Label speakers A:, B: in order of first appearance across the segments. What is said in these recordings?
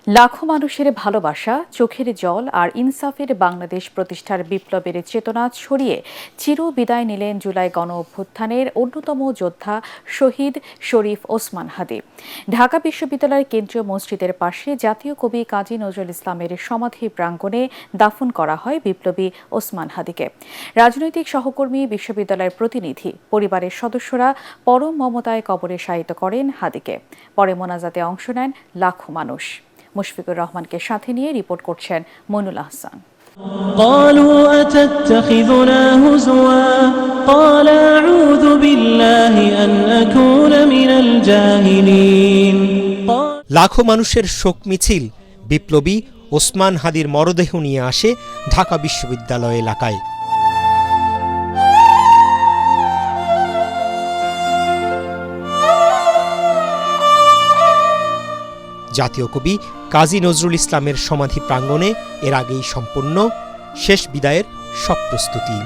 A: লাখো মানুষের ভালোবাসা, চোখের জল আর ইনসাফের বাংলাদেশ প্রতিষ্ঠার বিপ্লবের চেতনা ছড়িয়ে চির বিদায় নিলেন জুলাই গণ অভ্যুত্থানের অন্যতম যোদ্ধা শহীদ শরীফ ওসমান হাদী। ঢাকা বিশ্ববিদ্যালয়ের কেন্দ্রীয় মসজিদের পাশে জাতীয় কবি কাজী নজরুল ইসলামের সমাধি প্রাঙ্গণে দাফন করা হয় বিপ্লবী ওসমান হাদীকে। রাজনৈতিক সহকর্মী, বিশ্ববিদ্যালয়ের প্রতিনিধি, পরিবারের সদস্যরা পরম মমতায় কবরে শায়িত করেন হাদীকে। পরে মোনাজাতে অংশ নেন লাখো মানুষ। মুশফিকুর রহমানকে সাথে নিয়ে রিপোর্ট করছেন মইনুল আহসান।
B: قالوا أتتخذنا هزوا قال أعوذ بالله أن أكون من الجاهلين।
C: লাখো মানুষের শোক মিছিল বিপ্লবী ওসমান হাদীর মরদেহ নিয়ে আসে ঢাকা বিশ্ববিদ্যালয় এলাকায়। জাতীয় কবি কাজী নজরুল ইসলামের সমাধি প্রাঙ্গণে এর আগেই সম্পন্ন শেষ বিদায়ের সব প্রস্তুতি।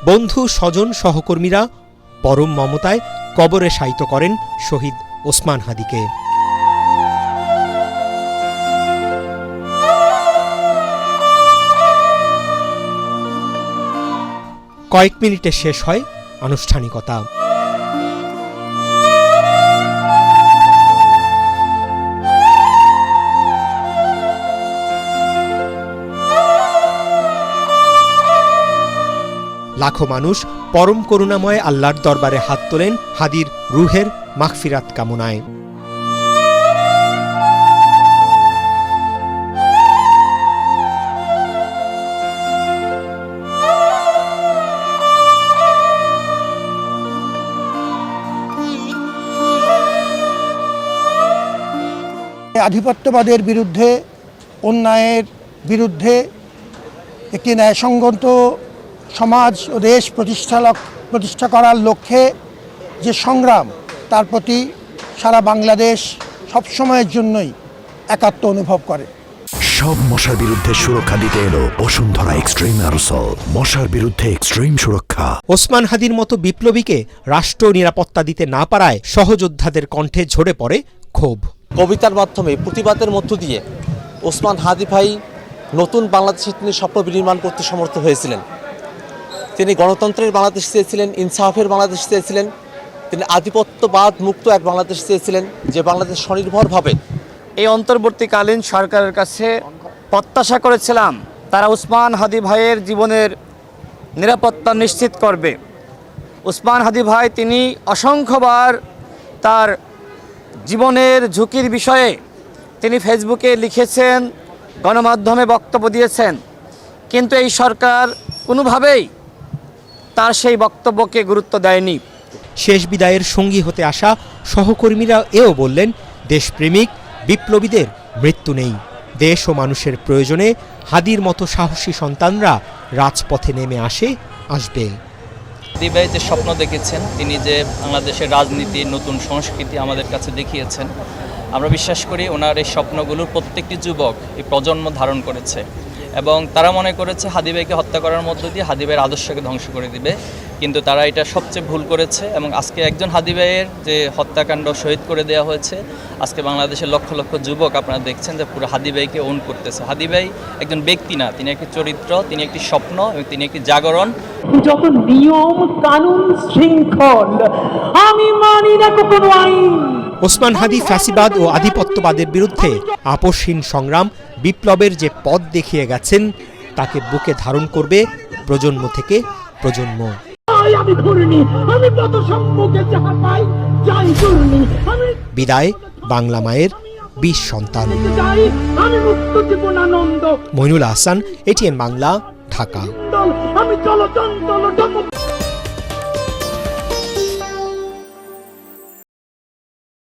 C: বন্ধু, স্বজন, সহকর্মীরা পরম মমতায় কবরে শায়িত করেন শহীদ ওসমান হাদীকে। কয়েক মিনিটে শেষ হয় আনুষ্ঠানিকতা। লাখো মানুষ পরম করুণাময় আল্লাহর দরবারে হাত তোলেন হাদীর রুহের মাগফিরাত কামনায়।
D: আধিপত্যবাদের বিরুদ্ধে, অন্যায়ের বিরুদ্ধে একটি ন্যায়সঙ্গত সমাজ ও দেশ প্রতিষ্ঠা করার লক্ষ্যে যে সংগ্রাম, তার প্রতি সারা বাংলাদেশ সবসময়ের জন্যই একাত্ম অনুভব করে।
E: সব মশার বিরুদ্ধে সুরক্ষা দিতে এলো বসুন্ধরা এক্সট্রিম অ্যারোসল, মশার বিরুদ্ধে এক্সট্রিম সুরক্ষা।
C: ওসমান হাদীর মতো বিপ্লবীকে রাষ্ট্র নিরাপত্তা দিতে না পারায় সহযোদ্ধাদের কণ্ঠে ঝরে পড়ে ক্ষোভ।
F: কবিতার মাধ্যমে, প্রতিবাদের মধ্য দিয়ে ওসমান হাদী ভাই নতুন বাংলাদেশে তিনি স্বপ্ন বিনির্মাণ করতে সমর্থ হয়েছিলেন। তিনি গণতন্ত্রের বাংলাদেশ চেয়েছিলেন, ইনসাফের বাংলাদেশ চেয়েছিলেন, তিনি আধিপত্যবাদ মুক্ত এক বাংলাদেশ চেয়েছিলেন, যে বাংলাদেশ স্বনির্ভরভাবে।
G: এই অন্তর্বর্তীকালীন সরকারের কাছে প্রত্যাশা করেছিলাম তারা ওসমান হাদী ভাইয়ের জীবনের নিরাপত্তা নিশ্চিত করবে। ওসমান হাদী ভাই তিনি অসংখ্যবার তার জীবনের ঝুঁকির বিষয়ে তিনি ফেসবুকে লিখেছেন, গণমাধ্যমে বক্তব্য দিয়েছেন, কিন্তু এই সরকার কোনোভাবেই তার সেই বক্তব্যকে গুরুত্ব দেয়নি।
C: শেষ বিদায়ের সঙ্গী হতে আসা সহকর্মীরা এও বললেন, দেশপ্রেমিক বিপ্লবীদের মৃত্যু নেই। দেশ ও মানুষের প্রয়োজনে হাদীর মতো সাহসী সন্তানরা রাজপথে নেমে আসবে।
H: হাদী ভাই যে স্বপ্ন দেখেছেন, তিনি যে বাংলাদেশের রাজনীতির নতুন সংস্কৃতি আমাদের কাছে দেখিয়েছেন, আমরা বিশ্বাস করি ওনার এই স্বপ্নগুলোর প্রত্যেকটি যুবক এই প্রজন্ম ধারণ করেছে এবং তারা মনে করেছে হাদী ভাইকে হত্যা করার মধ্য দিয়ে হাদী ভাইয়ের আদর্শকে ধ্বংস করে দিবে, কিন্তু তারা এটা সবচেয়ে ভুল করেছে। এবং আজকে একজন হাদী ভাইয়ের যে হত্যাকাণ্ড শহীদ করে দেওয়া হয়েছে, আজকে বাংলাদেশের লক্ষ লক্ষ যুবক আপনারা দেখছেন যে পুরো হাদী ভাইকে ওন করতেছে। হাদী ভাই একজন ব্যক্তি না, তিনি একটি চরিত্র, তিনি একটি স্বপ্ন এবং তিনি একটি জাগরণ।
B: যত নিয়ম কানুন শৃঙ্খল আমি মানি না কোনো আইন।
C: ওসমান হাদী ফ্যাসিবাদ ও আধিপত্যবাদের বিরুদ্ধে আপোষহীন সংগ্রাম, বিপ্লবের যে পথ দেখিয়ে গেছেন, তাকে বুকে ধারণ করবে প্রজন্ম থেকে প্রজন্ম। বিদায় বাংলা মায়ের 20 সন্তান। মইনুল আহসান, এটিএন বাংলা, ঢাকা।